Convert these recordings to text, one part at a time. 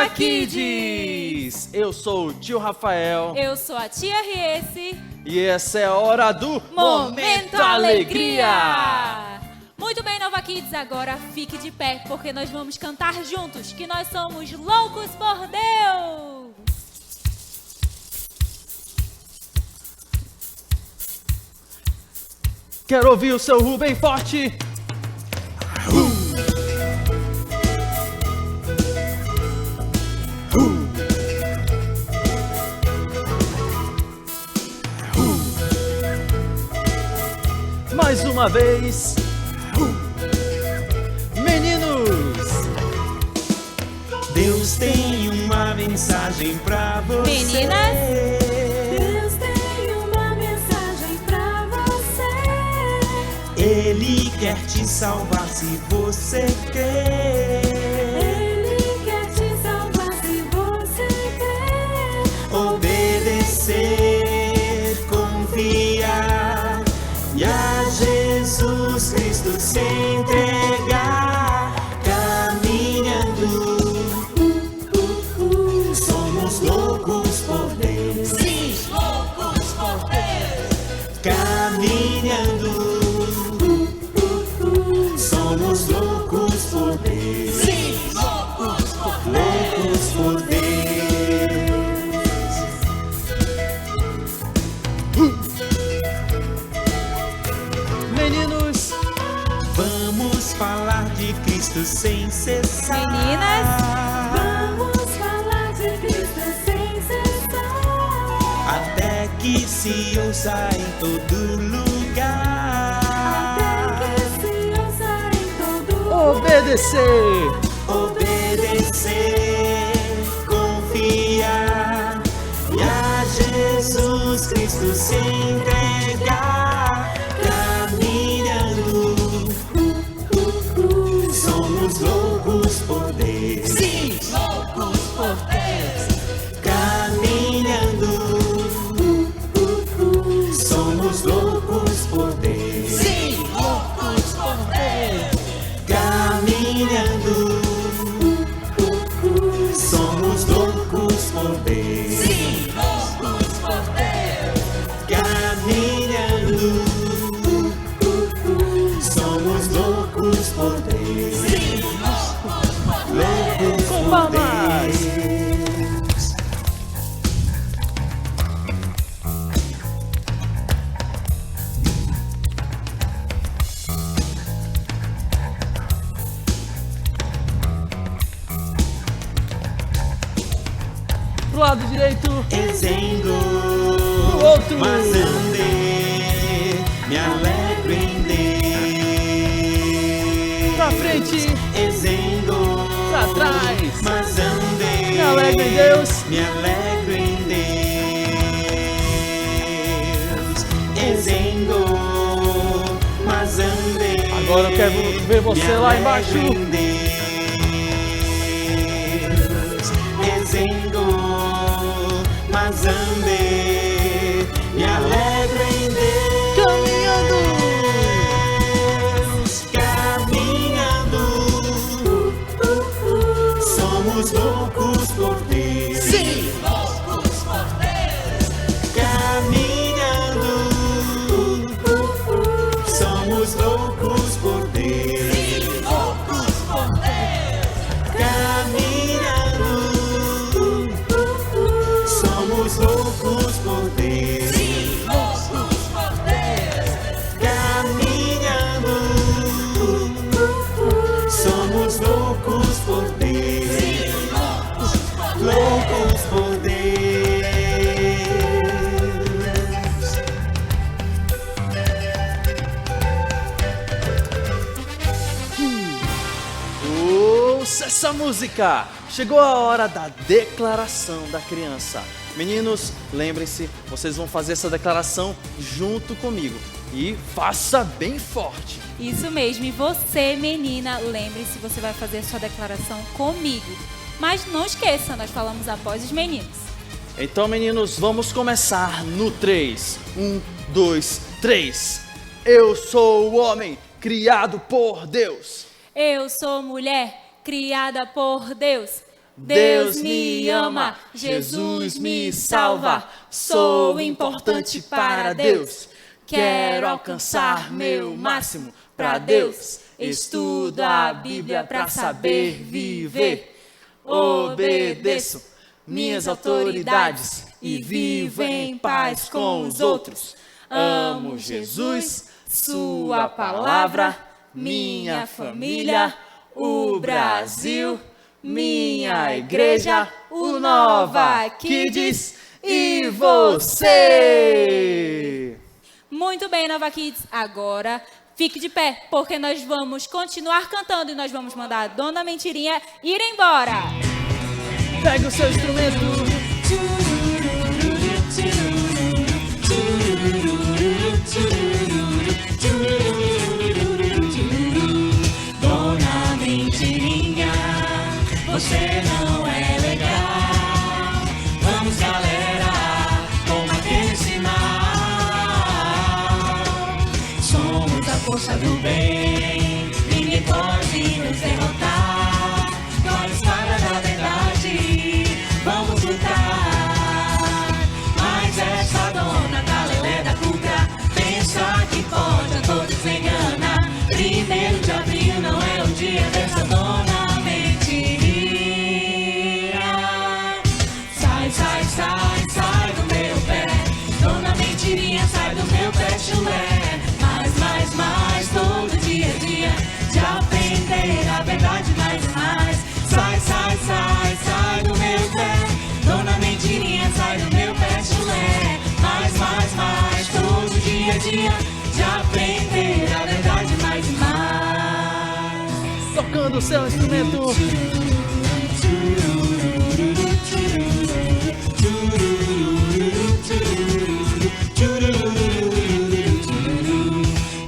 Nova Kids! Eu sou o tio Rafael. Eu sou a tia Riesse. E essa é a hora do Momento Alegria! Muito bem, Nova Kids, agora fique de pé, porque nós vamos cantar juntos, que nós somos loucos por Deus! Quero ouvir o seu bem forte. Mais uma vez. Meninos! Deus tem uma mensagem pra você. Meninas? Deus tem uma mensagem pra você. Ele quer te salvar se você crer. Ele quer te salvar se você crer. Obedecer, confiar e a Jesus Cristo se entregar. Caminhando, somos loucos por Deus. Sim, loucos por Deus! Caminhando, somos loucos por Deus. Sim, loucos por Deus! Loucos por Deus. Meninos! Vamos falar de Cristo sem cessar. Meninas? Vamos falar de Cristo sem cessar. Até que se ouça em todo lugar. Até que se ouça em todo lugar. Obedecer! Obedecer, confiar e a Jesus Cristo se entregar. Caminhando, somos loucos por Deus. Sim, loucos por Deus! Caminhando, somos loucos por Deus. Sim, loucos por Deus! Caminhando, somos loucos por Deus. Sim, loucos por Deus! Caminhando, somos loucos por Deus. Sim, loucos por Deus! Loucos Com por palmas! Deus. Pro lado direito. Ezengo, Pro outro. mas andei, me alegro em Deus. Pra frente. Ezengo, Pra trás. mas andei, Me alegro em Deus. me alegro em Deus. Ezengo, mas andei. Agora eu quero ver você me lá alegro embaixo. em Deus. Ezengo, mas andei, me alegro em Deus. Caminhando. Caminhando, somos loucos por Deus. Sim, loucos por Deus! Caminhando, somos loucos por Deus. Sim, loucos por Deus! Caminhando, somos loucos por Deus. Sim, loucos por Deus! Caminhando, somos loucos por Deus. Sim, loucos por Deus! Loucos por Deus. Ouça essa música! Chegou a hora da declaração da criança. Meninos, lembrem-se, vocês vão fazer essa declaração junto comigo. E faça bem forte. Isso mesmo, e você, menina, lembre-se, você vai fazer sua declaração comigo. Mas não esqueça, nós falamos após os meninos. Então, meninos, vamos começar no 3. 1, 2, 3. Eu sou o homem criado por Deus. Eu sou mulher criada por Deus. Deus me ama, Jesus me salva, sou importante para Deus. Quero alcançar meu máximo para Deus. Estudo a Bíblia para saber viver. Obedeço minhas autoridades e vivo em paz com os outros. Amo Jesus, sua palavra, minha família, o Brasil, minha igreja, o Nova Kids e você. Muito bem, Nova Kids. Agora fique de pé, porque nós vamos continuar cantando e nós vamos mandar a Dona Mentirinha ir embora. Pega o seu instrumento. Dona Mentirinha, você não é legal. Vamos, galera, toma aquele sinal. Somos a força do bem, ninguém pode nos derrotar. Com a espada da verdade, vamos lutar. Mas essa dona Galilé da Cuca pensa que pode a todos enganar. 1º de abril não é o dia dessa dona Mentirinha. Sai, sai, sai, sai do meu pé. Dona Mentirinha, sai do meu pé, chulé. Mais, todo dia a dia de aprender a verdade mais e mais. Sai, sai, sai, sai do meu pé. Dona Mentirinha, sai do meu pé, chulé. Mais, todo dia a dia de aprender a verdade mais e mais. Tocando o seu instrumento.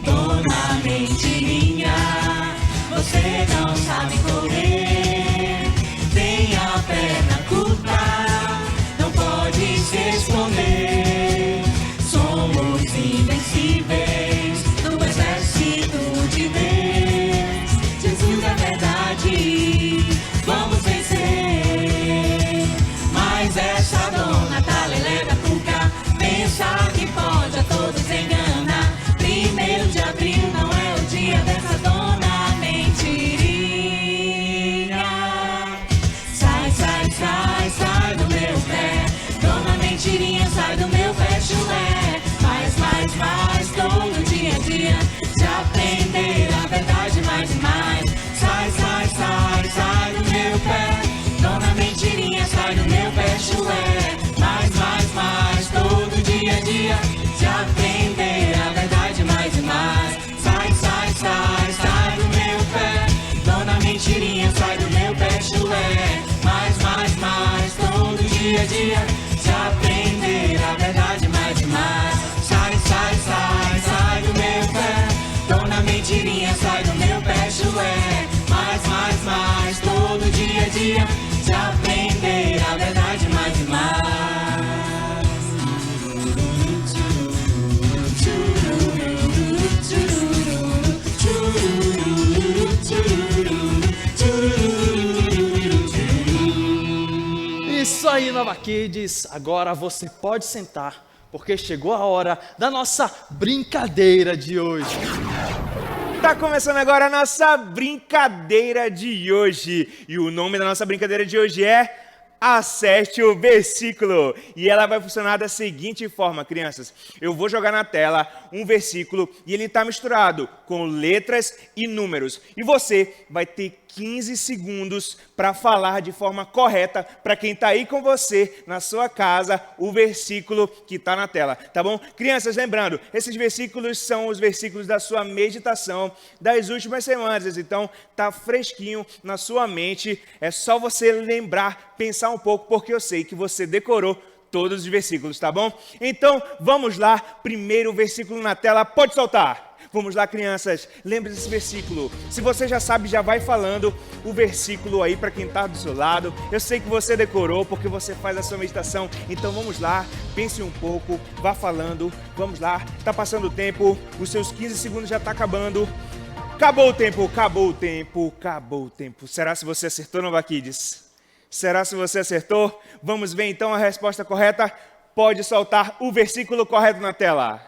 Dona Mentirinha, você não sabe correr. Tem a perna curta, não pode se esconder. Somos invencíveis no exército de Deus. Jesus é verdade, vamos vencer. Mas essa dona Galilé da Cuca pensa que pode a todos enganar. 1º de abril não é o dia dessa dona Mentirinha. Sai, sai, sai, sai do meu pé. Dona Mentirinha, sai do meu pé, chulé. Mais, todo dia a dia de aprender a verdade mais e mais. Sai, sai, sai, sai do meu pé. Dona Mentirinha, sai do meu pé, chulé. Mais, todo dia a dia de aprender a verdade mais e mais. Sai, sai, sai, sai do meu pé. Dona Mentirinha, sai do meu pé, chulé. Mais, todo dia a dia de aprender a verdade mais e mais. Sai, sai, sai, sai do meu pé. Dona Mentirinha, sai do meu pé, chulé. Mais, todo dia a dia de aprender a verdade mais e mais. Isso aí, Nova Kids. Agora você pode sentar, porque chegou a hora da nossa brincadeira de hoje. Tá começando agora a nossa brincadeira de hoje. E o nome da nossa brincadeira de hoje é Acerte o Versículo. E ela vai funcionar da seguinte forma, crianças. Eu vou jogar na tela um versículo e ele está misturado com letras e números. E você vai ter 15 segundos para falar de forma correta para quem está aí com você na sua casa o versículo que está na tela, tá bom? Crianças, lembrando, esses versículos são os versículos da sua meditação das últimas semanas, então tá fresquinho na sua mente, é só você lembrar, pensar um pouco, porque eu sei que você decorou todos os versículos, tá bom? Então, vamos lá, primeiro versículo na tela, pode soltar! Vamos lá, crianças, lembre desse versículo. Se você já sabe, já vai falando o versículo aí para quem está do seu lado. Eu sei que você decorou porque você faz a sua meditação. Então vamos lá, pense um pouco, vá falando. Vamos lá, está passando o tempo, os seus 15 segundos já está acabando. Acabou o tempo, acabou o tempo, acabou o tempo. Será se você acertou, Nova Kids? Será se você acertou? Vamos ver então a resposta correta. Pode soltar o versículo correto na tela.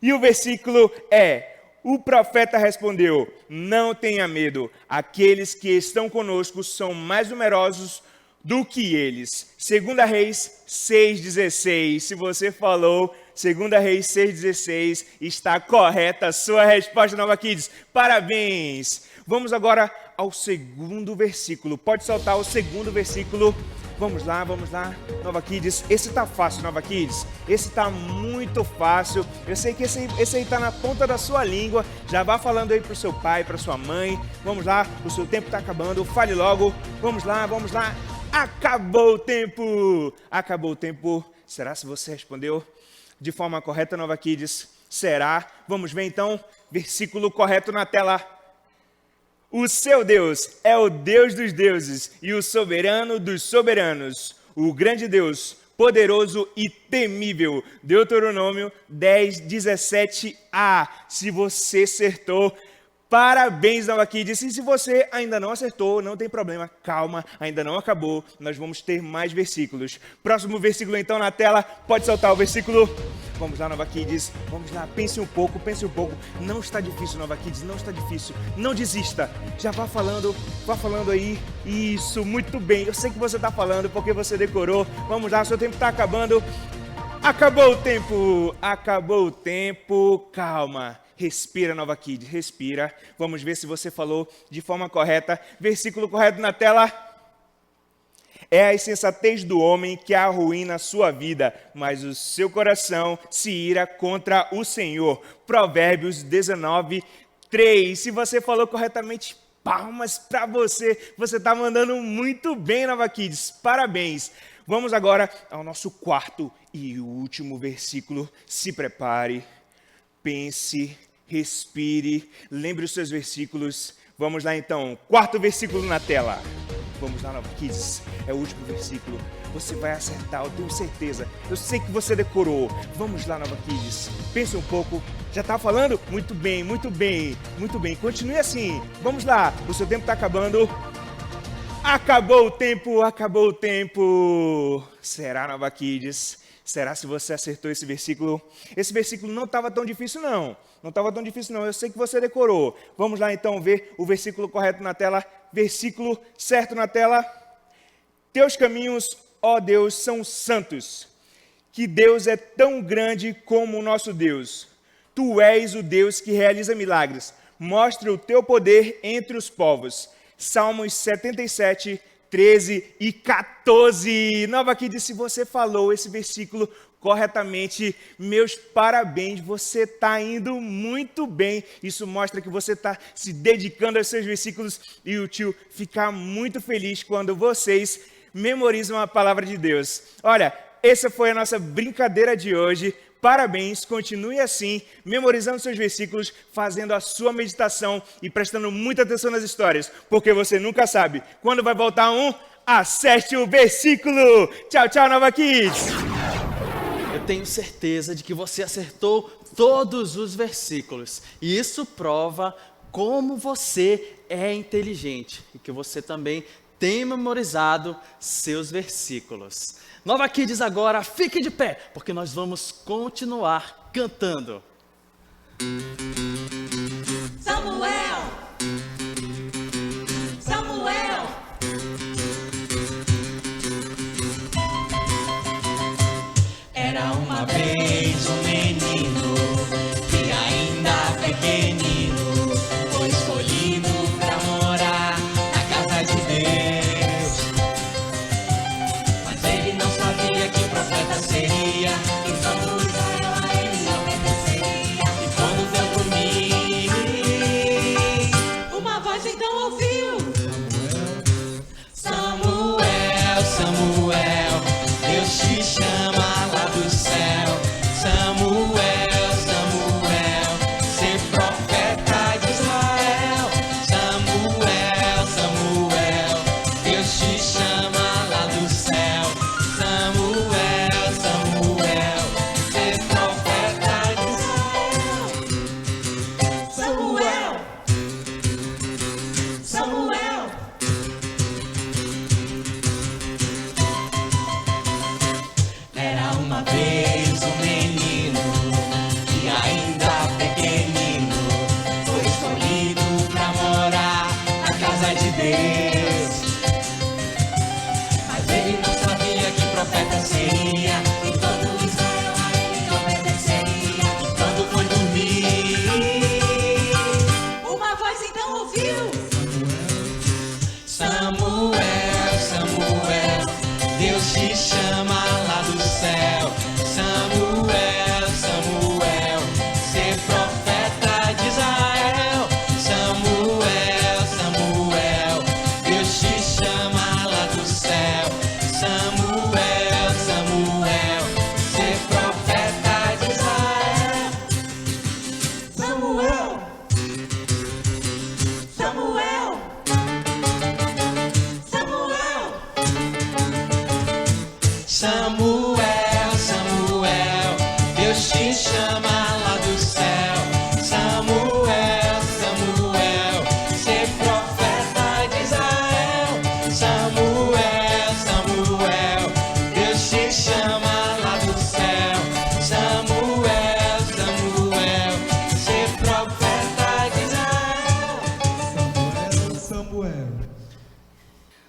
E o versículo é: o profeta respondeu: não tenha medo, aqueles que estão conosco são mais numerosos do que eles. 2 Reis 6,16. Se você falou 2 Reis 6,16, está correta a sua resposta, Nova Kids. Parabéns! Vamos agora ao segundo versículo. Pode soltar o segundo versículo. Vamos lá, Nova Kids. Esse tá fácil, Nova Kids. Esse tá muito fácil. Eu sei que esse aí tá na ponta da sua língua. Já vá falando aí pro seu pai, pra sua mãe. Vamos lá, o seu tempo tá acabando. Fale logo. Vamos lá. Acabou o tempo! Acabou o tempo. Será se você respondeu de forma correta, Nova Kids? Será? Vamos ver então. Versículo correto na tela. O seu Deus é o Deus dos deuses e o soberano dos soberanos, o grande Deus, poderoso e temível. Deuteronômio 10:17a. Se você acertou, parabéns, Nova Kids. E se você ainda não acertou, não tem problema, calma, ainda não acabou. Nós vamos ter mais versículos. Próximo versículo então na tela, pode soltar o versículo. Vamos lá, Nova Kids, vamos lá, pense um pouco. Não está difícil, Nova Kids, não está difícil. Não desista, já vá falando aí. Isso, muito bem, eu sei que você está falando porque você decorou. Vamos lá, seu tempo está acabando. Acabou o tempo, calma. Respira, Nova Kids, respira. Vamos ver se você falou de forma correta. Versículo correto na tela. É a insensatez do homem que arruína a sua vida, mas o seu coração se ira contra o Senhor. Provérbios 19:3. Se você falou corretamente, palmas para você. Você está mandando muito bem, Nova Kids. Parabéns. Vamos agora ao nosso quarto e último versículo. Se prepare, pense, respire, lembre os seus versículos. Vamos lá então, quarto versículo na tela. Vamos lá, Nova Kids, é o último versículo. Você vai acertar, eu tenho certeza. Eu sei que você decorou. Vamos lá, Nova Kids, pense um pouco. Já está falando? Muito bem. Continue assim. Vamos lá, o seu tempo está acabando. Acabou o tempo. Será, Nova Kids? Será se você acertou esse versículo? Esse versículo não estava tão difícil, não. Eu sei que você decorou. Vamos lá, então, ver o versículo correto na tela. Versículo certo na tela. Teus caminhos, ó Deus, são santos. Que Deus é tão grande como o nosso Deus. Tu és o Deus que realiza milagres. Mostra o teu poder entre os povos. Salmos 77, 13 e 14. Nova Kids, se você falou esse versículo corretamente, meus parabéns, você está indo muito bem. Isso mostra que você está se dedicando aos seus versículos e o tio fica muito feliz quando vocês memorizam a palavra de Deus. Olha, essa foi a nossa brincadeira de hoje. Parabéns, continue assim, memorizando seus versículos, fazendo a sua meditação e prestando muita atenção nas histórias, porque você nunca sabe quando vai voltar acerte o versículo. Tchau, tchau, Nova Kids! Eu tenho certeza de que você acertou todos os versículos. E isso prova como você é inteligente e que você também tem memorizado seus versículos. Nova Kids, agora fique de pé, porque nós vamos continuar cantando. Samuel, Samuel. Era uma vez um menino que ainda pequenino foi escolhido pra morar na casa de Deus. Mas ele não sabia que profeta seria, então por Israel a ele não pertenceria. E quando veio dormir, uma voz então ouviu: Samuel, Samuel, Deus te chama lá do céu. Samuel, Deus te chama lá do céu. Samuel, Samuel, ser profeta de Israel. Samuel, Samuel, Deus te chama lá do céu. Samuel, Samuel, ser profeta de Israel. Samuel, Samuel, Samuel, Samuel, Samuel, Deus te chama lá do céu. Samuel, Samuel, ser profeta de Israel. Samuel, Samuel, Deus te chama lá do céu. Samuel, Samuel, ser profeta de Israel. Samuel.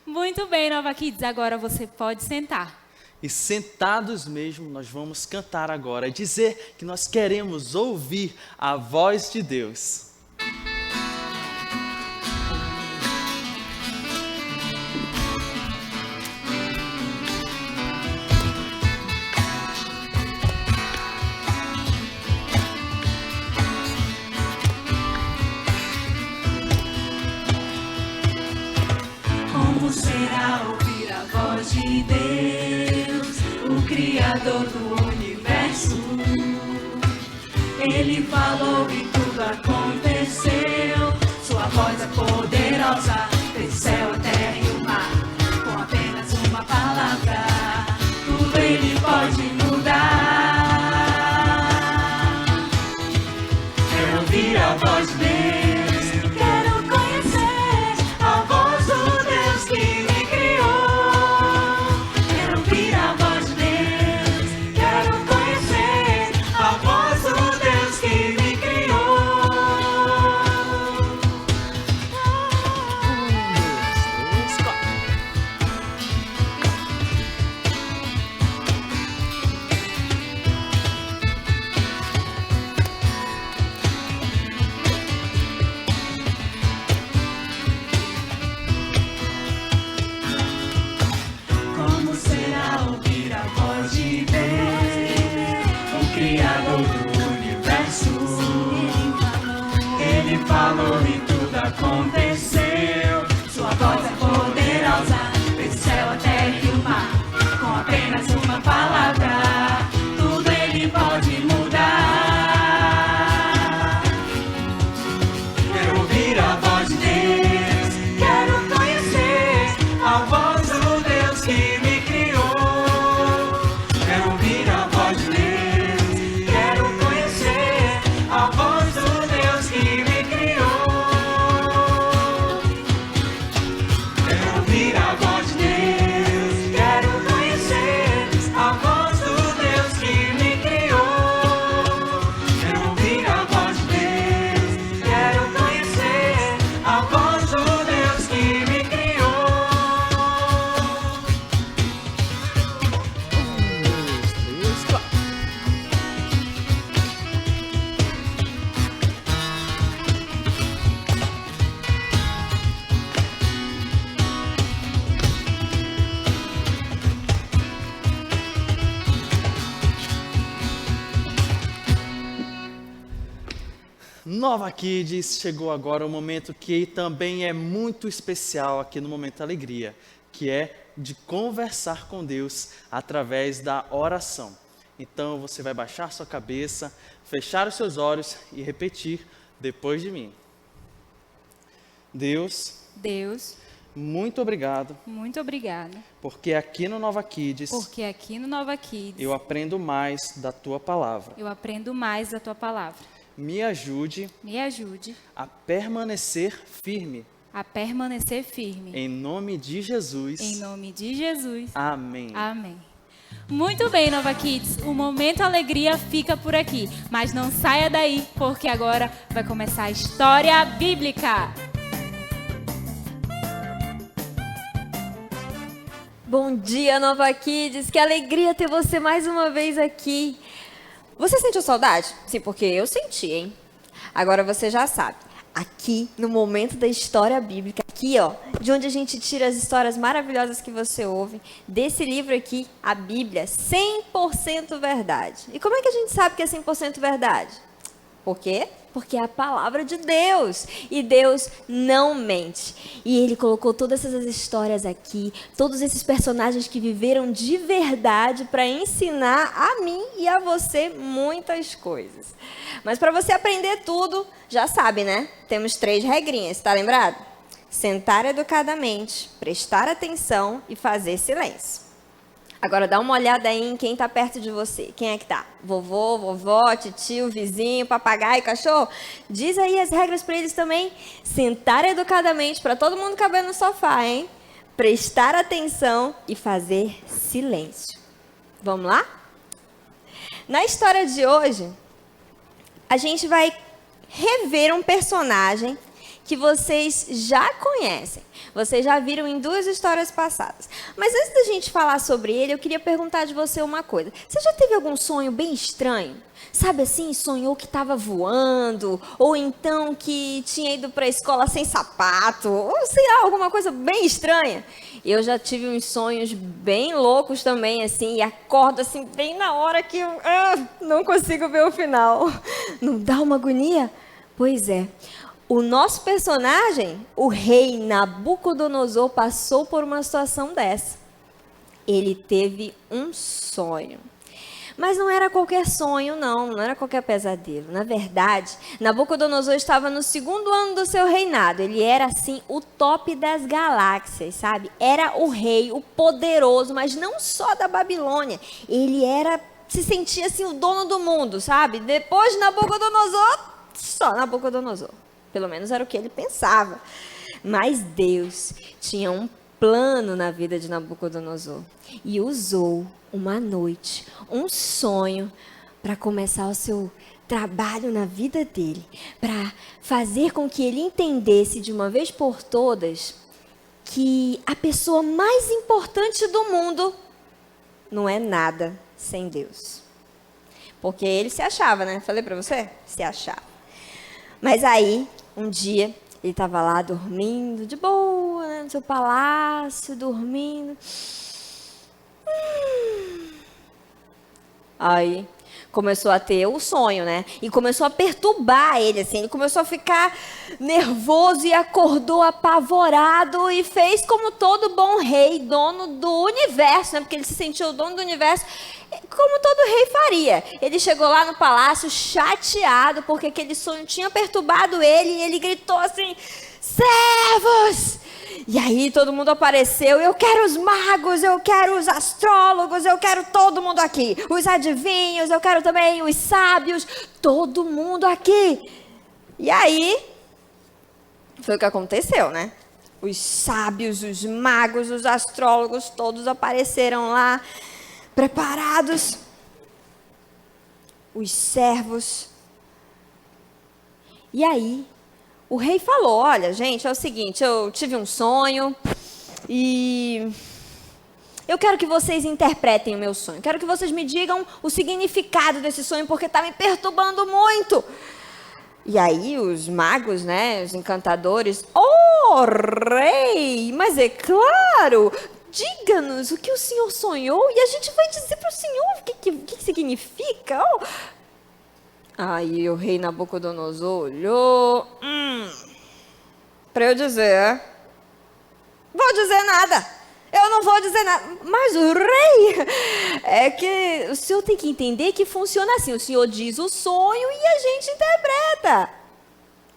Muito bem, Nova Kids, agora você pode sentar. E sentados mesmo, nós vamos cantar agora, dizer que nós queremos ouvir a voz de Deus. como será ouvir a voz de Deus, o Criador do universo? Ele falou e tudo aconteceu. Sua voz é poderosa, fez o céu, a terra e o mar. Com apenas uma palavra, tudo ele pode mudar. Quero ouvir a voz de Deus, quero conhecer a voz do Deus que me criou. Quero ouvir a voz de Deus, quero conhecer a voz do Deus que me criou. Como será ouvir a voz de Deus, o Criador do universo? Ele falou e tudo aconteceu. Sua voz é poderosa, fez o céu, a terra e o mar. Com apenas uma palavra, tudo ele pode mudar. Quero ouvir a voz de Deus, quero conhecer a voz do Deus que me criou. Quero ouvir a voz de Deus, quero conhecer a voz do Deus que me criou. Quero ouvir a voz de Deus, quero conhecer a voz do Deus que me criou. Quero ouvir a voz de Deus, quero conhecer a voz do Deus que me criou. Nova Kids, chegou agora o momento que também é muito especial aqui no Momento Alegria, que é de conversar com Deus através da oração. Então você vai baixar sua cabeça, fechar os seus olhos e repetir depois de mim. Deus, Deus, muito obrigado, muito obrigada, porque aqui no Nova Kids porque aqui no Nova Kids eu aprendo mais da tua palavra. eu aprendo mais da tua palavra. Me ajude Me ajude a permanecer firme. a permanecer firme. Em nome de Jesus. Em nome de Jesus. Amém. Amém. Muito bem, Nova Kids. O Momento Alegria fica por aqui. Mas não saia daí, porque agora vai começar a História Bíblica. Bom dia, Nova Kids. Que alegria ter você mais uma vez aqui. Você sentiu saudade? Sim, porque eu senti, hein? Agora você já sabe. aqui no momento da história bíblica, aqui ó, de onde a gente tira as histórias maravilhosas que você ouve, desse livro aqui, a Bíblia, 100% verdade. E como é que a gente sabe que é 100% verdade? Por quê? Porque é a palavra de Deus, e Deus não mente. E Ele colocou todas essas histórias aqui, todos esses personagens que viveram de verdade para ensinar a mim e a você muitas coisas. Mas para você aprender tudo, já sabe, né? Temos 3 regrinhas, tá lembrado? Sentar educadamente, prestar atenção e fazer silêncio. Agora dá uma olhada aí em quem está perto de você. Quem é que tá? Vovô, vovó, titio, vizinho, papagaio, cachorro? Diz aí as regras para eles também. Sentar educadamente, para todo mundo caber no sofá, hein? Prestar atenção e fazer silêncio. Vamos lá? Na história de hoje, a gente vai rever um personagem que vocês já conhecem. Vocês já viram em 2 histórias passadas. Mas antes da gente falar sobre ele, eu queria perguntar de você uma coisa. Você já teve algum sonho bem estranho? Sabe assim, sonhou que estava voando? Ou então que tinha ido para a escola sem sapato? Ou sei lá, alguma coisa bem estranha? Eu já tive uns sonhos bem loucos também, assim, e acordo assim bem na hora que eu não consigo ver o final. Não dá uma agonia? Pois é. O nosso personagem, o rei Nabucodonosor, passou por uma situação dessa. Ele teve um sonho. Mas não era qualquer sonho, não era qualquer pesadelo. Na verdade, Nabucodonosor estava no 2º ano do seu reinado. Ele era, assim, o top das galáxias, sabe? Era o rei, o poderoso, mas não só da Babilônia. Ele se sentia, assim, o dono do mundo, sabe? Depois de Nabucodonosor, só Nabucodonosor. Pelo menos era o que ele pensava. Mas Deus tinha um plano na vida de Nabucodonosor. E usou uma noite, um sonho, para começar o seu trabalho na vida dele. Para fazer com que ele entendesse de uma vez por todas que a pessoa mais importante do mundo não é nada sem Deus. Porque ele se achava, né? Falei para você? Se achava. Mas aí, um dia, ele estava lá dormindo, de boa, né, no seu palácio, dormindo. Aí, começou a ter o sonho, né? E começou a perturbar ele, assim. Ele começou a ficar nervoso e acordou apavorado e fez como todo bom rei, dono do universo, né? Porque ele se sentiu o dono do universo, como todo rei faria. Ele chegou lá no palácio chateado porque aquele sonho tinha perturbado ele e ele gritou assim: servos! E aí todo mundo apareceu. Eu quero os magos, eu quero os astrólogos, eu quero todo mundo aqui. Os adivinhos, eu quero também os sábios, todo mundo aqui. E aí, foi o que aconteceu, né? Os sábios, os magos, os astrólogos, todos apareceram lá, preparados. Os servos. E aí, o rei falou: olha, gente, é o seguinte, eu tive um sonho e eu quero que vocês interpretem o meu sonho. Quero que vocês me digam o significado desse sonho, porque está me perturbando muito. E aí os magos, né, os encantadores: oh, rei, mas é claro, diga-nos o que o senhor sonhou e a gente vai dizer para o senhor o que significa. Oh. Aí o rei Nabucodonosor olhou. Para eu dizer, vou dizer nada. Eu não vou dizer nada. Mas o rei, é que o senhor tem que entender que funciona assim. O senhor diz o sonho e a gente interpreta.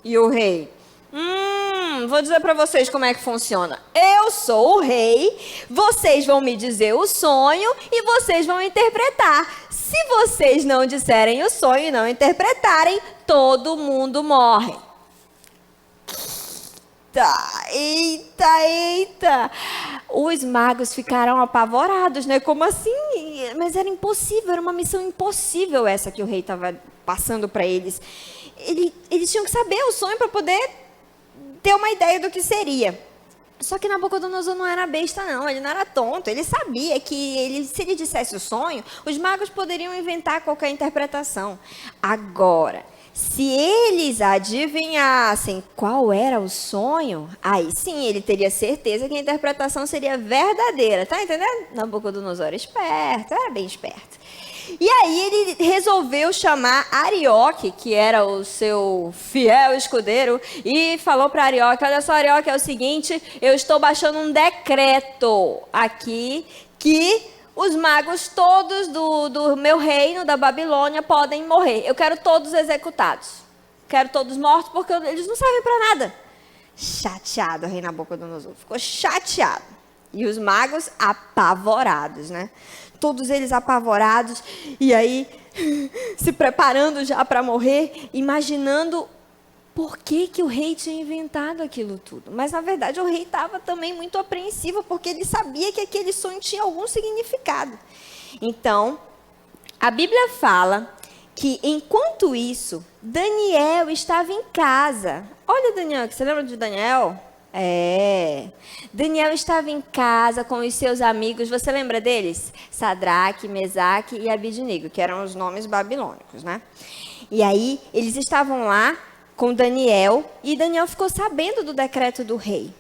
E o rei: vou dizer para vocês como é que funciona. Eu sou o rei, vocês vão me dizer o sonho e vocês vão interpretar. Se vocês não disserem o sonho e não interpretarem, todo mundo morre. Eita. Os magos ficaram apavorados, né? Como assim? Mas era impossível, era uma missão impossível essa que o rei estava passando para eles. Eles tinham que saber o sonho para poder ter uma ideia do que seria. Só que Nabucodonosor não era besta, não. Ele não era tonto. Ele sabia que se ele dissesse o sonho, os magos poderiam inventar qualquer interpretação. Agora, se eles adivinhassem qual era o sonho, aí sim ele teria certeza que a interpretação seria verdadeira. Tá entendendo? Nabucodonosor era esperto, era bem esperto. E aí ele resolveu chamar Arioque, que era o seu fiel escudeiro, e falou para Arioque: olha só, Arioque, é o seguinte, eu estou baixando um decreto aqui que os magos todos do meu reino, da Babilônia, podem morrer. Eu quero todos executados. Quero todos mortos porque eles não servem para nada. Chateado, o rei Nabucodonosor. Ficou chateado. E os magos apavorados, né? Todos eles apavorados. E aí, se preparando já para morrer, imaginando por que o rei tinha inventado aquilo tudo. Mas, na verdade, o rei estava também muito apreensivo, porque ele sabia que aquele sonho tinha algum significado. Então, a Bíblia fala que, enquanto isso, Daniel estava em casa. Olha, Daniel, você lembra de Daniel? Daniel estava em casa com os seus amigos. Você lembra deles? Sadraque, Mesaque e Abidnego, que eram os nomes babilônicos, né? E aí, eles estavam lá com Daniel, e Daniel ficou sabendo do decreto do rei.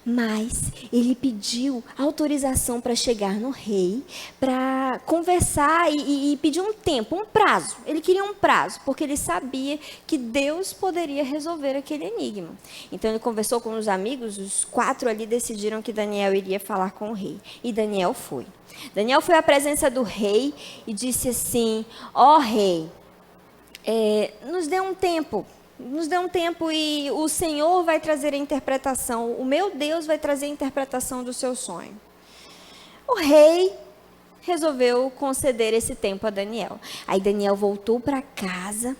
Mas ele pediu autorização para chegar no rei, para conversar e pedir um tempo, um prazo. Ele queria um prazo, porque ele sabia que Deus poderia resolver aquele enigma. Então ele conversou com os amigos, os 4 ali decidiram que Daniel iria falar com o rei. E Daniel foi. Daniel foi à presença do rei e disse assim: ó rei, nos dê um tempo. Nos dê um tempo e o Senhor vai trazer a interpretação. O meu Deus vai trazer a interpretação do seu sonho. O rei resolveu conceder esse tempo a Daniel. Aí Daniel voltou para casa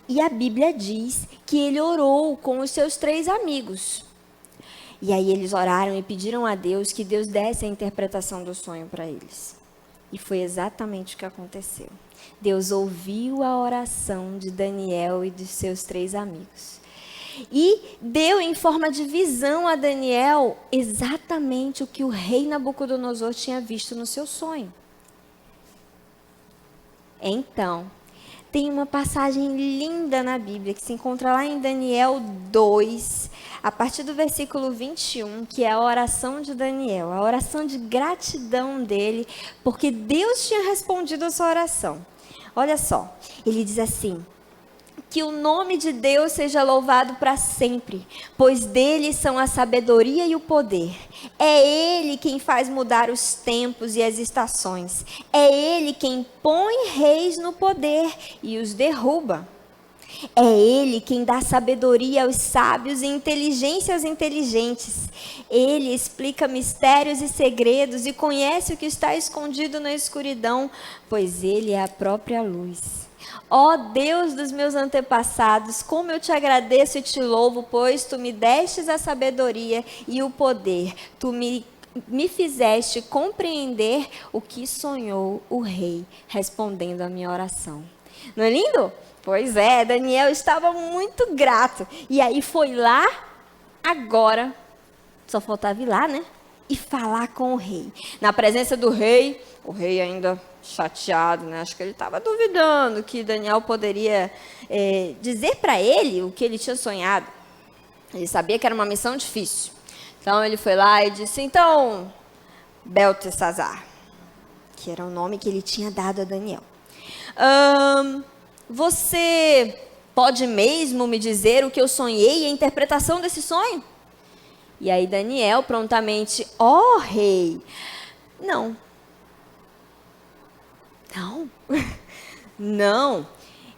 e a Bíblia diz que ele orou com os seus 3 amigos. E aí eles oraram e pediram a Deus que Deus desse a interpretação do sonho para eles. E foi exatamente o que aconteceu. Deus ouviu a oração de Daniel e dos seus 3 amigos. E deu em forma de visão a Daniel exatamente o que o rei Nabucodonosor tinha visto no seu sonho. Então, tem uma passagem linda na Bíblia que se encontra lá em Daniel 2, a partir do versículo 21, que é a oração de Daniel, a oração de gratidão dele, porque Deus tinha respondido a sua oração. Olha só, ele diz assim: que o nome de Deus seja louvado para sempre, pois dele são a sabedoria e o poder. É ele quem faz mudar os tempos e as estações. É ele quem põe reis no poder e os derruba. É ele quem dá sabedoria aos sábios e inteligência aos inteligentes. Ele explica mistérios e segredos e conhece o que está escondido na escuridão, pois ele é a própria luz. Ó Deus dos meus antepassados, como eu te agradeço e te louvo, pois tu me destes a sabedoria e o poder. Tu me fizeste compreender o que sonhou o rei, respondendo à minha oração. Não é lindo? Pois é, Daniel estava muito grato. E aí foi lá, agora, só faltava ir lá, né? E falar com o rei. Na presença do rei, o rei ainda chateado, né? Acho que ele estava duvidando que Daniel poderia dizer para ele o que ele tinha sonhado. Ele sabia que era uma missão difícil. Então ele foi lá e disse: então, Beltesazar, que era o nome que ele tinha dado a Daniel. Você pode mesmo me dizer o que eu sonhei e a interpretação desse sonho? E aí Daniel prontamente: ó rei, não,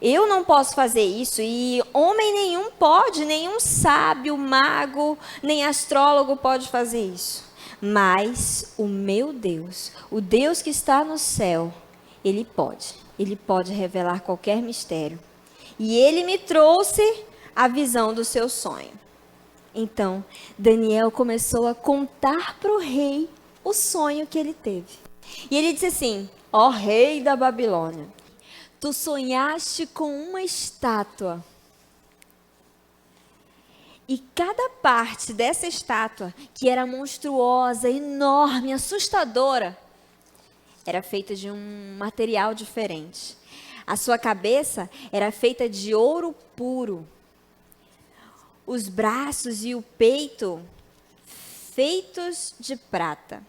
eu não posso fazer isso, e homem nenhum pode, nenhum sábio, mago, nem astrólogo pode fazer isso. Mas o meu Deus, o Deus que está no céu, Ele pode revelar qualquer mistério. E ele me trouxe a visão do seu sonho. Então, Daniel começou a contar para o rei o sonho que ele teve. E ele disse assim: ó rei da Babilônia, tu sonhaste com uma estátua. E cada parte dessa estátua, que era monstruosa, enorme, assustadora, era feita de um material diferente. A sua cabeça era feita de ouro puro. Os braços e o peito feitos de prata.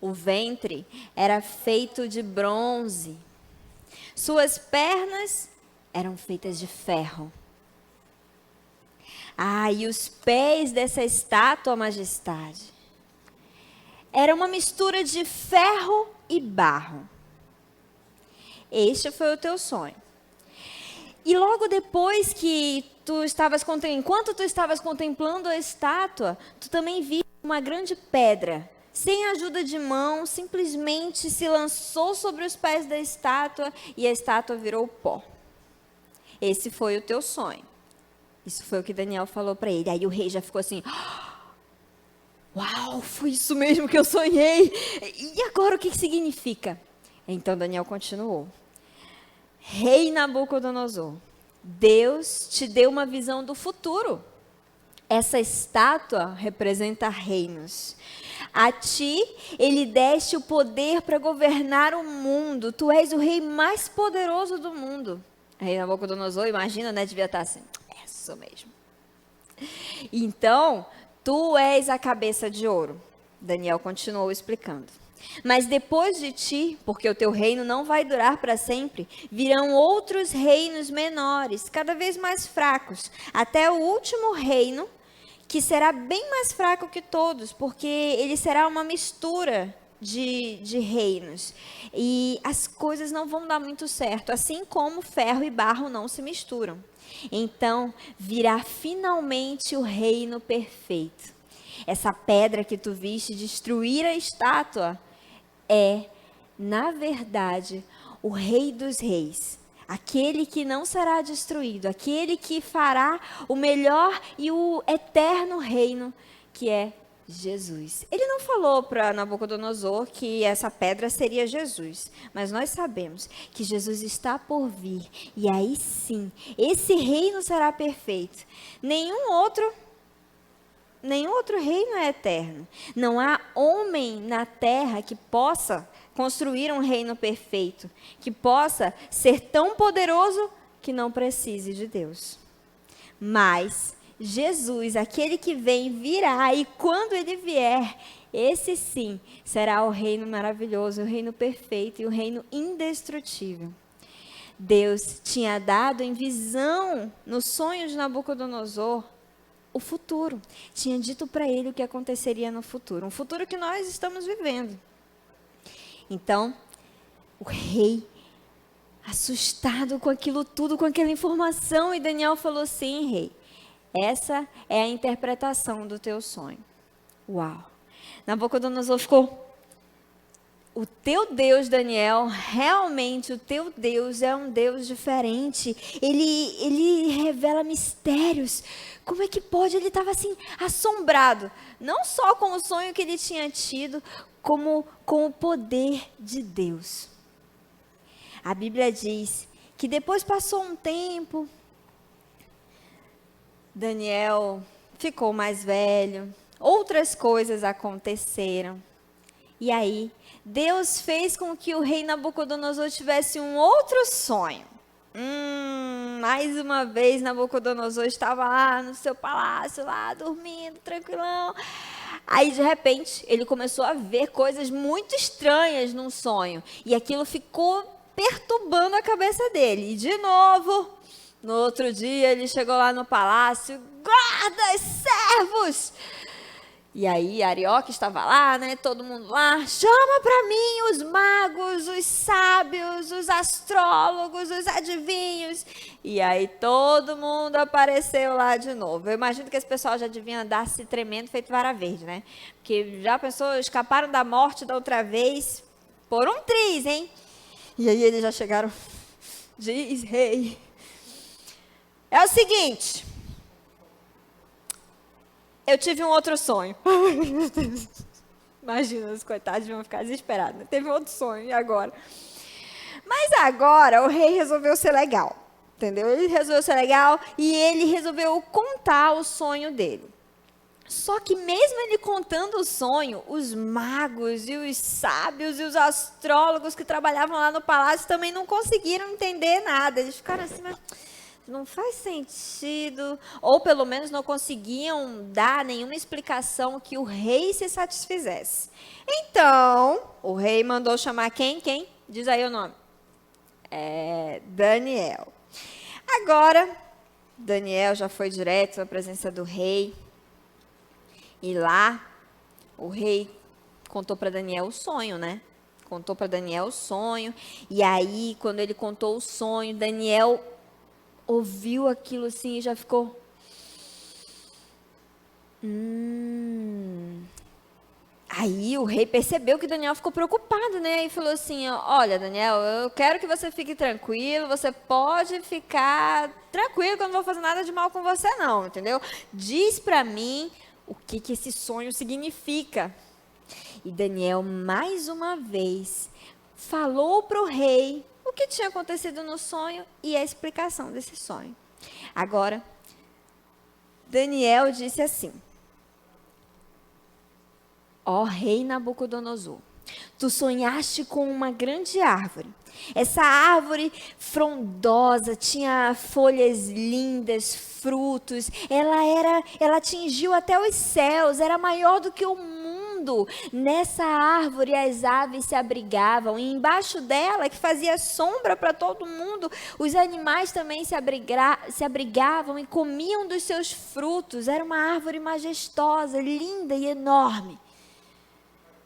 O ventre era feito de bronze. Suas pernas eram feitas de ferro. E os pés dessa estátua, majestade, era uma mistura de ferro e barro. Este foi o teu sonho. E logo depois que enquanto tu estavas contemplando a estátua, tu também viste uma grande pedra, sem ajuda de mão, simplesmente se lançou sobre os pés da estátua e a estátua virou pó. Esse foi o teu sonho. Isso foi o que Daniel falou para ele. Aí o rei já ficou assim: uau, foi isso mesmo que eu sonhei. E agora o que significa? Então Daniel continuou: Rei Nabucodonosor, Deus te deu uma visão do futuro. Essa estátua representa reinos. A ti, ele deste o poder para governar o mundo. Tu és o rei mais poderoso do mundo. Rei Nabucodonosor, imagina, né? Devia estar assim: é isso mesmo. Então, tu és a cabeça de ouro. Daniel continuou explicando. Mas depois de ti, porque o teu reino não vai durar para sempre, virão outros reinos menores, cada vez mais fracos, até o último reino, que será bem mais fraco que todos, porque ele será uma mistura de reinos. E as coisas não vão dar muito certo, assim como ferro e barro não se misturam. Então, virá finalmente o reino perfeito. Essa pedra que tu viste destruir a estátua é, na verdade, o Rei dos Reis. Aquele que não será destruído, aquele que fará o melhor e o eterno reino, que é Jesus. Ele não falou para Nabucodonosor que essa pedra seria Jesus, mas nós sabemos que Jesus está por vir, e aí sim, esse reino será perfeito. Nenhum outro reino é eterno. Não há homem na terra que possa construir um reino perfeito, que possa ser tão poderoso que não precise de Deus. Mas Jesus, aquele que vem, virá, e quando ele vier, esse sim será o reino maravilhoso, o reino perfeito e o reino indestrutível. Deus tinha dado em visão, no sonho de Nabucodonosor, o futuro. Tinha dito para ele o que aconteceria no futuro, um futuro que nós estamos vivendo. Então, o rei, assustado com aquilo tudo, com aquela informação, e Daniel falou: sim, rei, essa é a interpretação do teu sonho. Uau! Nabucodonosor ficou: o teu Deus, Daniel, realmente o teu Deus é um Deus diferente. Ele revela mistérios. Como é que pode? Ele estava assim, assombrado. Não só com o sonho que ele tinha tido, como com o poder de Deus. A Bíblia diz que depois passou um tempo, Daniel ficou mais velho, outras coisas aconteceram. E aí, Deus fez com que o rei Nabucodonosor tivesse um outro sonho. Mais uma vez, Nabucodonosor estava lá no seu palácio, lá dormindo, tranquilão. Aí, de repente, ele começou a ver coisas muito estranhas num sonho. E aquilo ficou perturbando a cabeça dele. E, de novo, no outro dia, ele chegou lá no palácio: guardas, servos! E aí, Arioque estava lá, né? Todo mundo lá. Chama para mim os magos, os sábios, os astrólogos, os adivinhos. E aí, todo mundo apareceu lá de novo. Eu imagino que esse pessoal já devia andar se tremendo, feito vara verde, né? Porque já pensou, escaparam da morte da outra vez por um triz, hein? E aí, eles já chegaram. Diz, rei. É o seguinte. Eu tive um outro sonho. Meu Deus. Imagina, os coitados vão ficar desesperados. Teve outro sonho, e agora? Mas agora o rei resolveu ser legal. Entendeu? Ele resolveu ser legal e ele resolveu contar o sonho dele. Só que mesmo ele contando o sonho, os magos e os sábios e os astrólogos que trabalhavam lá no palácio também não conseguiram entender nada. Eles ficaram assim, mas não faz sentido. Ou pelo menos não conseguiam dar nenhuma explicação que o rei se satisfizesse. Então, o rei mandou chamar quem? Quem? Diz aí o nome. Daniel. Agora, Daniel já foi direto à presença do rei. E lá, o rei contou para Daniel o sonho, né? Contou para Daniel o sonho. E aí, quando ele contou o sonho, Daniel ouviu aquilo assim e já ficou... Aí o rei percebeu que Daniel ficou preocupado, né? E falou assim, olha, Daniel, eu quero que você fique tranquilo, você pode ficar tranquilo que eu não vou fazer nada de mal com você não, entendeu? Diz para mim o que esse sonho significa. E Daniel, mais uma vez, falou para o rei o que tinha acontecido no sonho e a explicação desse sonho. Agora, Daniel disse assim: Ó rei Nabucodonosor, tu sonhaste com uma grande árvore. Essa árvore frondosa, tinha folhas lindas, frutos. Ela atingiu até os céus, era maior do que o mundo. Nessa árvore as aves se abrigavam, e embaixo dela, que fazia sombra para todo mundo, os animais também se abrigavam e comiam dos seus frutos. Era uma árvore majestosa, linda e enorme.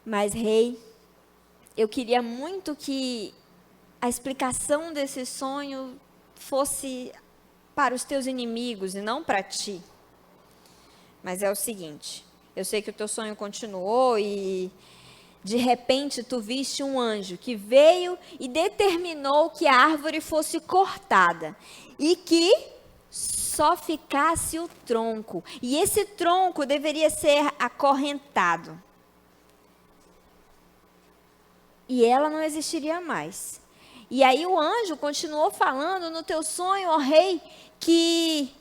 Mas, rei, eu queria muito que a explicação desse sonho fosse para os teus inimigos e não para ti. Mas é o seguinte, eu sei que o teu sonho continuou e de repente tu viste um anjo que veio e determinou que a árvore fosse cortada e que só ficasse o tronco. E esse tronco deveria ser acorrentado. E ela não existiria mais. E aí o anjo continuou falando no teu sonho, ó rei, que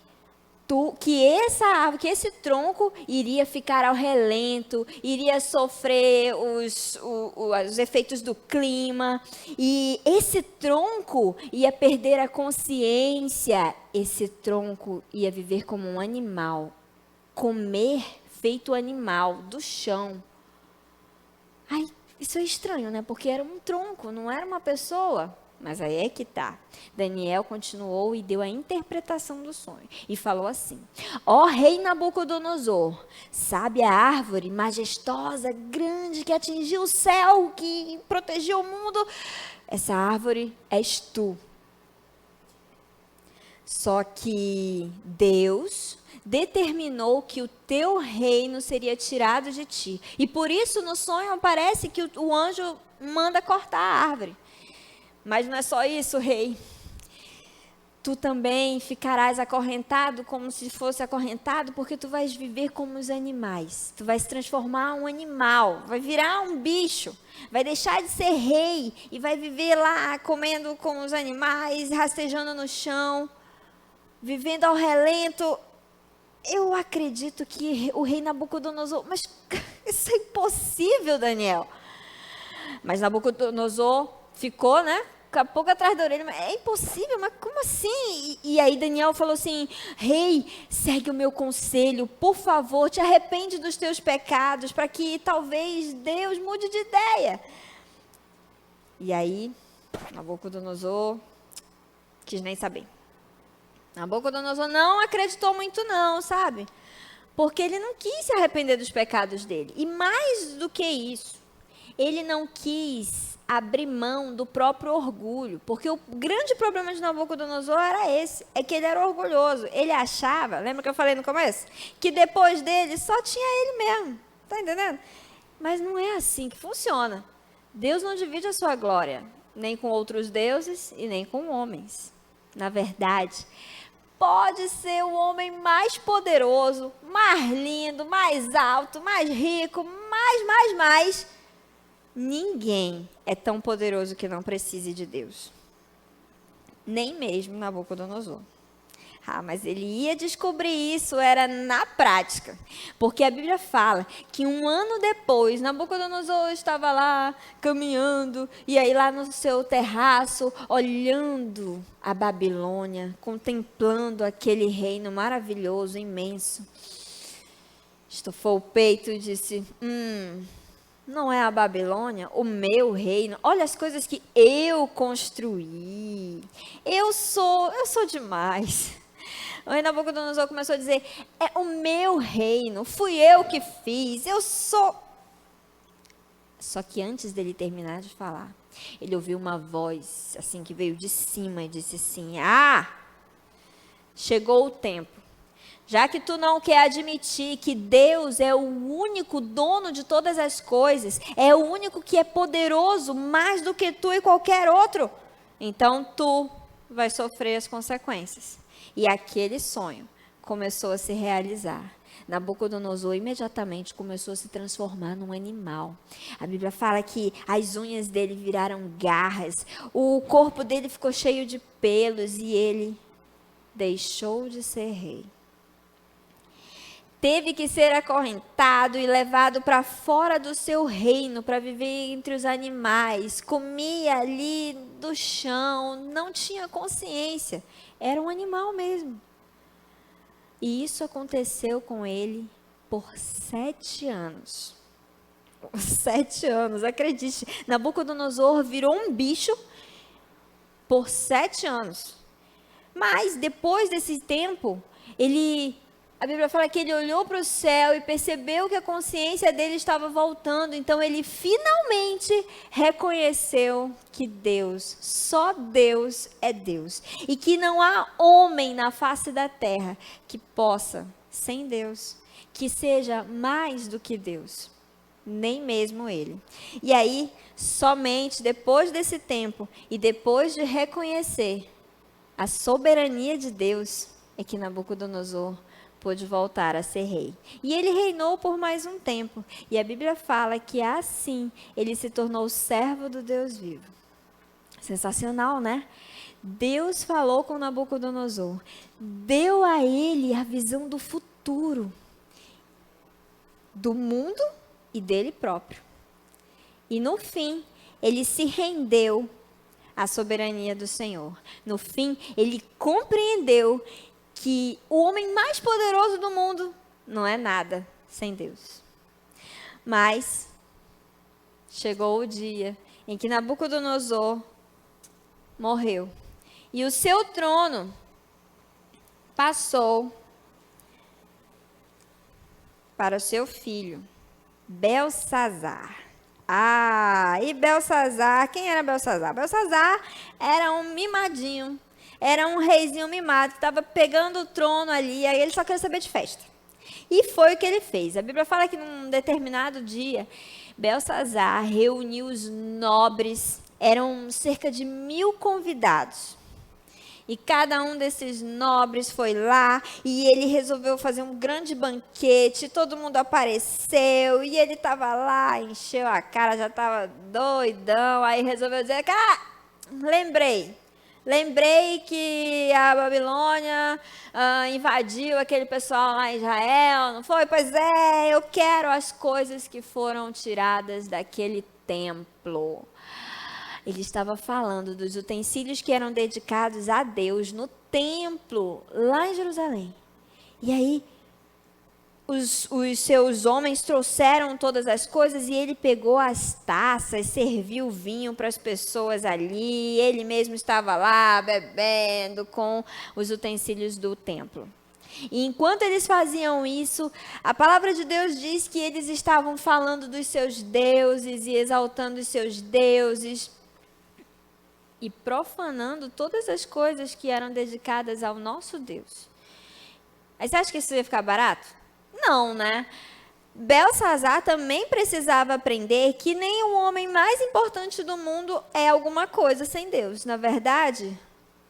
esse tronco iria ficar ao relento, iria sofrer os efeitos do clima, e esse tronco ia perder a consciência, esse tronco ia viver como um animal, comer feito animal do chão. Ai, isso é estranho, né? Porque era um tronco, não era uma pessoa. Mas aí é que tá. Daniel continuou e deu a interpretação do sonho. E falou assim: ó rei Nabucodonosor, sabe a árvore majestosa, grande, que atingiu o céu, que protegeu o mundo? Essa árvore és tu. Só que Deus determinou que o teu reino seria tirado de ti. E por isso no sonho aparece que o anjo manda cortar a árvore. Mas não é só isso, rei. Tu também ficarás acorrentado como se fosse acorrentado, porque tu vais viver como os animais. Tu vais se transformar em um animal, vai virar um bicho, vai deixar de ser rei e vai viver lá comendo com os animais, rastejando no chão, vivendo ao relento. Eu acredito que o rei Nabucodonosor... Mas isso é impossível, Daniel. Mas Nabucodonosor ficou, né? Com a pouco atrás da orelha. É impossível, mas como assim? E aí Daniel falou assim: rei, segue o meu conselho. Por favor, te arrepende dos teus pecados, para que talvez Deus mude de ideia. E aí, Nabucodonosor quis nem saber. Nabucodonosor não acreditou muito não, sabe? Porque ele não quis se arrepender dos pecados dele. E mais do que isso, ele não quis abrir mão do próprio orgulho. Porque o grande problema de Nabucodonosor era esse, é que ele era orgulhoso. Ele achava, lembra que eu falei no começo? Que depois dele só tinha ele mesmo. Tá entendendo? Mas não é assim que funciona. Deus não divide a sua glória, nem com outros deuses e nem com homens. Na verdade, pode ser o homem mais poderoso, mais lindo, mais alto, mais rico, mais. Ninguém é tão poderoso que não precise de Deus. Nem mesmo Nabucodonosor. Ah, mas ele ia descobrir isso, era na prática. Porque a Bíblia fala que um ano depois, Nabucodonosor estava lá caminhando, e aí lá no seu terraço, olhando a Babilônia, contemplando aquele reino maravilhoso, imenso. Estufou o peito e disse, não é a Babilônia, o meu reino. Olha as coisas que eu construí. Eu sou demais. Aí Nabucodonosor começou a dizer, é o meu reino, fui eu que fiz, eu sou... Só que antes dele terminar de falar, ele ouviu uma voz, assim, que veio de cima e disse assim, chegou o tempo. Já que tu não quer admitir que Deus é o único dono de todas as coisas, é o único que é poderoso mais do que tu e qualquer outro, então tu vai sofrer as consequências. E aquele sonho começou a se realizar. Nabucodonosor imediatamente começou a se transformar num animal. A Bíblia fala que as unhas dele viraram garras, o corpo dele ficou cheio de pelos e ele deixou de ser rei. Teve que ser acorrentado e levado para fora do seu reino, para viver entre os animais. Comia ali do chão, não tinha consciência. Era um animal mesmo. E isso aconteceu com ele por 7 anos. 7 anos, acredite. Nabucodonosor virou um bicho por 7 anos. Mas depois desse tempo, a Bíblia fala que ele olhou para o céu e percebeu que a consciência dele estava voltando. Então ele finalmente reconheceu que Deus, só Deus é Deus. E que não há homem na face da terra que possa, sem Deus, que seja mais do que Deus. Nem mesmo ele. E aí, somente depois desse tempo e depois de reconhecer a soberania de Deus, é que Nabucodonosor pôde voltar a ser rei. E ele reinou por mais um tempo. E a Bíblia fala que assim ele se tornou servo do Deus vivo. Sensacional, né? Deus falou com Nabucodonosor, deu a ele a visão do futuro, do mundo e dele próprio. E no fim, ele se rendeu à soberania do Senhor. No fim, ele compreendeu que o homem mais poderoso do mundo não é nada sem Deus. Mas chegou o dia em que Nabucodonosor morreu. E o seu trono passou para o seu filho, Belsazar. E Belsazar, quem era Belsazar? Belsazar era um mimadinho. Era um reizinho mimado que estava pegando o trono ali, aí ele só queria saber de festa. E foi o que ele fez. A Bíblia fala que num determinado dia, Belsazar reuniu os nobres, eram cerca de 1000 convidados. E cada um desses nobres foi lá e ele resolveu fazer um grande banquete, todo mundo apareceu e ele estava lá, encheu a cara, já estava doidão, aí resolveu dizer, Lembrei que a Babilônia invadiu aquele pessoal lá em Israel, não foi? Pois é, eu quero as coisas que foram tiradas daquele templo. Ele estava falando dos utensílios que eram dedicados a Deus no templo, lá em Jerusalém. E aí, os seus homens trouxeram todas as coisas e ele pegou as taças, serviu vinho para as pessoas ali. Ele mesmo estava lá bebendo com os utensílios do templo. E enquanto eles faziam isso, a palavra de Deus diz que eles estavam falando dos seus deuses e exaltando os seus deuses e profanando todas as coisas que eram dedicadas ao nosso Deus. Aí você acha que isso ia ficar barato? Não, né? Belsazar também precisava aprender que nem o homem mais importante do mundo é alguma coisa sem Deus. Na verdade,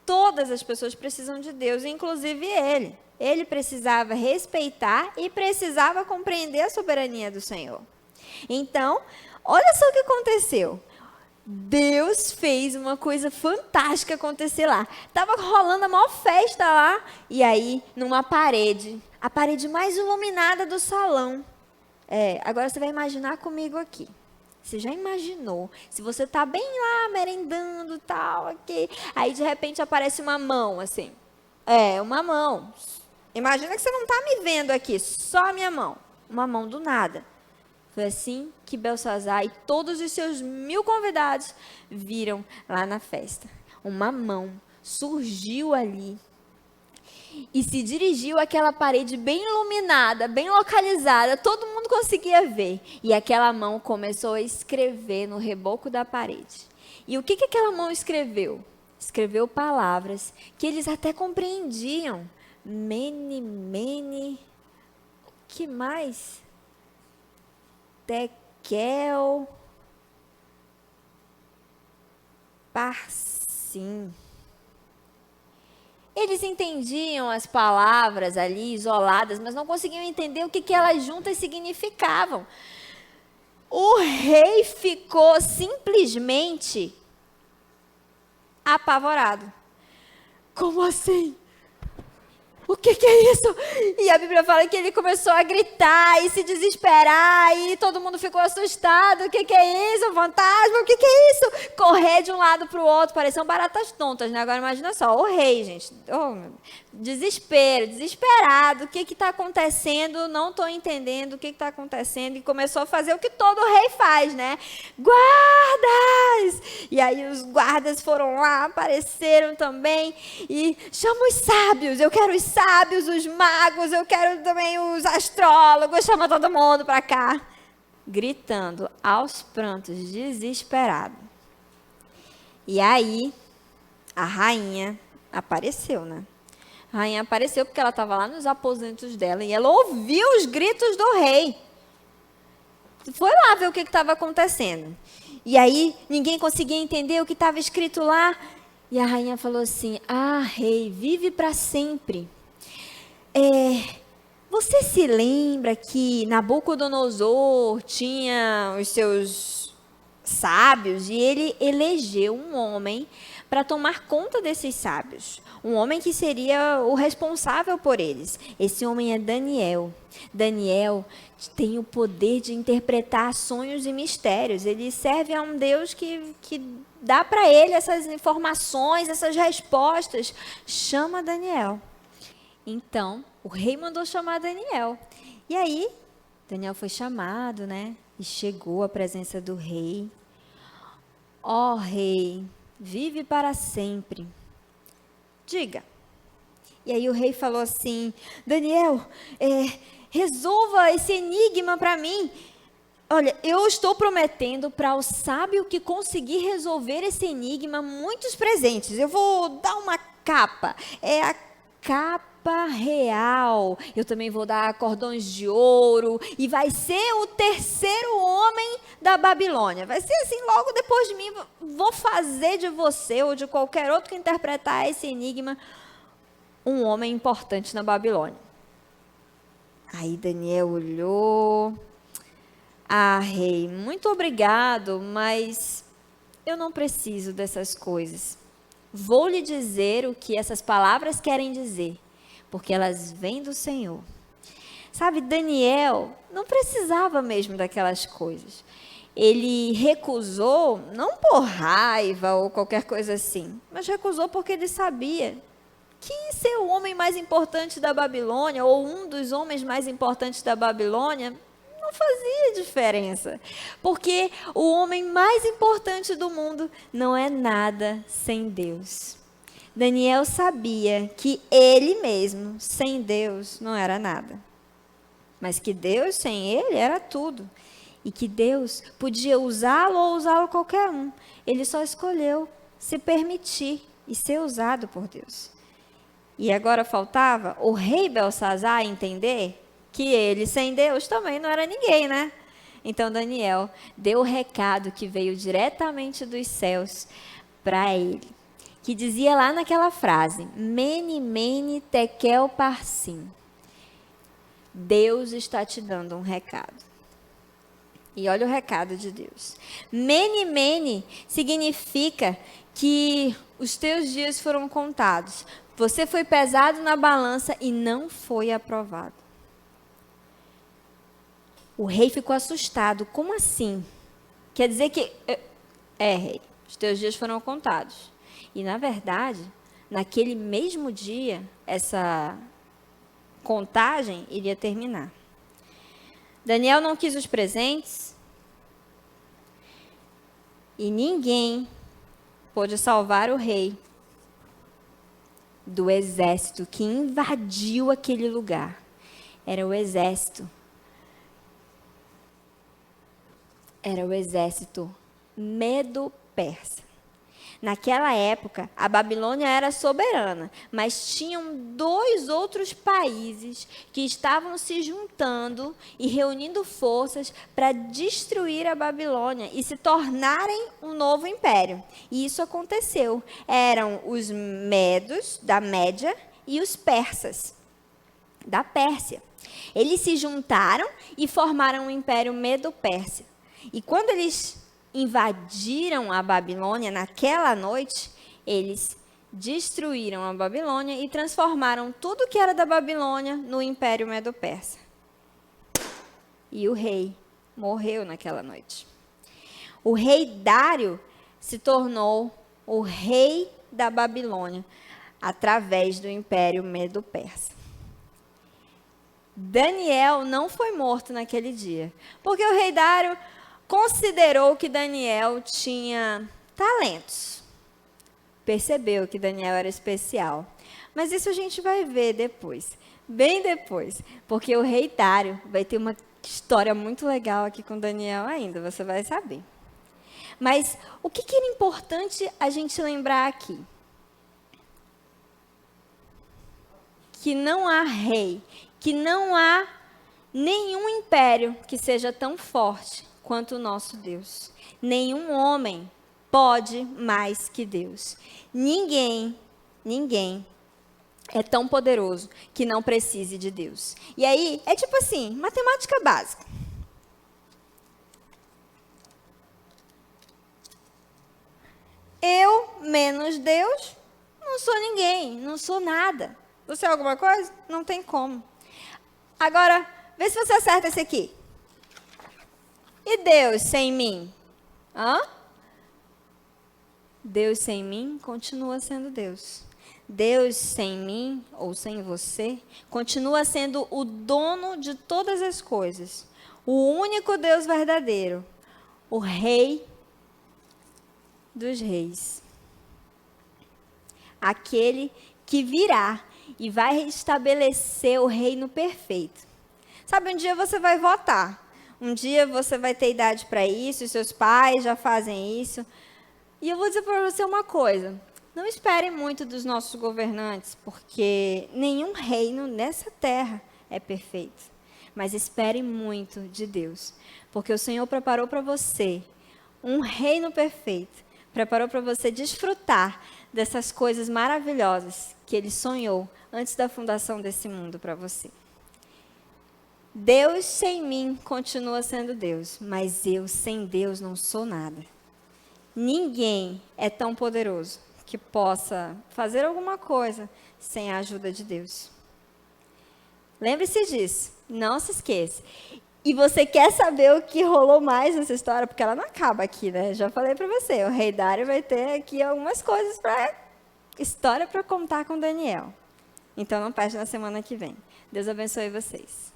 todas as pessoas precisam de Deus, inclusive ele. Ele precisava respeitar e precisava compreender a soberania do Senhor. Então, olha só o que aconteceu. Deus fez uma coisa fantástica acontecer lá. Tava rolando a maior festa lá. E aí, numa parede, a parede mais iluminada do salão. Agora você vai imaginar comigo aqui. Você já imaginou? Se você tá bem lá, merendando e tal, aqui. Aí, de repente, aparece uma mão, assim. Uma mão. Imagina que você não tá me vendo aqui, só a minha mão. Uma mão do nada. Foi assim que Belsazar e todos os seus 1000 convidados viram lá na festa. Uma mão surgiu ali e se dirigiu àquela parede bem iluminada, bem localizada, todo mundo conseguia ver. E aquela mão começou a escrever no reboco da parede. E o que aquela mão escreveu? Escreveu palavras que eles até compreendiam. Mene, mene, o que mais? Tekel, Parsim. Eles entendiam as palavras ali isoladas, mas não conseguiam entender o que elas juntas significavam. O rei ficou simplesmente apavorado. Como assim? O que é isso? E a Bíblia fala que ele começou a gritar e se desesperar e todo mundo ficou assustado. O que é isso? Fantasma? O que é isso? Correr de um lado para o outro, pareciam baratas tontas, né? Agora imagina só, o rei, gente. Desespero, desesperado. O que está acontecendo? Não estou entendendo o que está acontecendo. E começou a fazer o que todo rei faz, né? Guardas! E aí os guardas foram lá, apareceram também e chama os sábios. Eu quero os sábios, os magos, eu quero também os astrólogos, chama todo mundo para cá. Gritando aos prantos, desesperado. E aí, a rainha apareceu, né? A rainha apareceu porque ela estava lá nos aposentos dela e ela ouviu os gritos do rei. Foi lá ver o que estava acontecendo. E aí, ninguém conseguia entender o que estava escrito lá. E a rainha falou assim, rei, vive para sempre. Você se lembra que Nabucodonosor tinha os seus sábios e ele elegeu um homem para tomar conta desses sábios. Um homem que seria o responsável por eles. Esse homem é Daniel. Daniel tem o poder de interpretar sonhos e mistérios. Ele serve a um Deus que dá para ele essas informações, essas respostas. Chama Daniel. Então, o rei mandou chamar Daniel. E aí, Daniel foi chamado, né? E chegou à presença do rei. Ó rei, vive para sempre. Diga. E aí o rei falou assim, Daniel, resolva esse enigma para mim. Olha, eu estou prometendo para o sábio que conseguir resolver esse enigma muitos presentes. Eu vou dar uma capa. É a capa real. Eu também vou dar cordões de ouro. E vai ser o terceiro homem da Babilônia. Vai ser assim, logo depois de mim, vou fazer de você ou de qualquer outro que interpretar esse enigma um homem importante na Babilônia. Aí Daniel olhou. Rei, muito obrigado, mas eu não preciso dessas coisas. Vou lhe dizer o que essas palavras querem dizer, porque elas vêm do Senhor. Sabe, Daniel não precisava mesmo daquelas coisas. Ele recusou, não por raiva ou qualquer coisa assim, mas recusou porque ele sabia que ser o homem mais importante da Babilônia, ou um dos homens mais importantes da Babilônia, não fazia diferença. Porque o homem mais importante do mundo não é nada sem Deus. Daniel sabia que ele mesmo, sem Deus, não era nada. Mas que Deus, sem ele, era tudo. E que Deus podia usá-lo ou usá-lo qualquer um. Ele só escolheu se permitir e ser usado por Deus. E agora faltava o rei Belsazar entender que ele, sem Deus, também não era ninguém, né? Então Daniel deu o recado que veio diretamente dos céus para ele, que dizia lá naquela frase, Mene, mene, tekel, parsim. Deus está te dando um recado. E olha o recado de Deus. Mene, mene significa que os teus dias foram contados. Você foi pesado na balança e não foi aprovado. O rei ficou assustado. Como assim? Quer dizer que... rei, os teus dias foram contados. E, na verdade, naquele mesmo dia, essa contagem iria terminar. Daniel não quis os presentes e ninguém pôde salvar o rei do exército que invadiu aquele lugar. Era o exército medo-persa. Naquela época, a Babilônia era soberana, mas tinham 2 outros países que estavam se juntando e reunindo forças para destruir a Babilônia e se tornarem um novo império. E isso aconteceu. Eram os medos, da Média, e os persas, da Pérsia. Eles se juntaram e formaram um império medo-persa. E quando eles invadiram a Babilônia naquela noite, eles destruíram a Babilônia e transformaram tudo que era da Babilônia no Império Medo-Persa. E o rei morreu naquela noite. O rei Dário se tornou o rei da Babilônia através do Império Medo-Persa. Daniel não foi morto naquele dia, porque o rei Dário considerou que Daniel tinha talentos. Percebeu que Daniel era especial. Mas isso a gente vai ver depois, bem depois, porque o rei Dário vai ter uma história muito legal aqui com Daniel ainda, você vai saber. Mas o que era importante a gente lembrar aqui? Que não há rei, que não há nenhum império que seja tão forte quanto o nosso Deus. Nenhum homem pode mais que Deus. Ninguém é tão poderoso que não precise de Deus. E aí, é tipo assim, matemática básica. Eu menos Deus, não sou ninguém, não sou nada. Você é alguma coisa? Não tem como. Agora, vê se você acerta esse aqui. E Deus sem mim? Deus sem mim continua sendo Deus. Deus sem mim, ou sem você, continua sendo o dono de todas as coisas. O único Deus verdadeiro. O Rei dos Reis. Aquele que virá e vai estabelecer o reino perfeito. Sabe, um dia você vai votar. Um dia você vai ter idade para isso, e seus pais já fazem isso. E eu vou dizer para você uma coisa. Não espere muito dos nossos governantes, porque nenhum reino nessa terra é perfeito. Mas espere muito de Deus, porque o Senhor preparou para você um reino perfeito. Preparou para você desfrutar dessas coisas maravilhosas que Ele sonhou antes da fundação desse mundo para você. Deus sem mim continua sendo Deus, mas eu sem Deus não sou nada. Ninguém é tão poderoso que possa fazer alguma coisa sem a ajuda de Deus. Lembre-se disso, não se esqueça. E você quer saber o que rolou mais nessa história? Porque ela não acaba aqui, né? Já falei para você, o rei Dário vai ter aqui algumas coisas história para contar com Daniel. Então não perde na semana que vem. Deus abençoe vocês.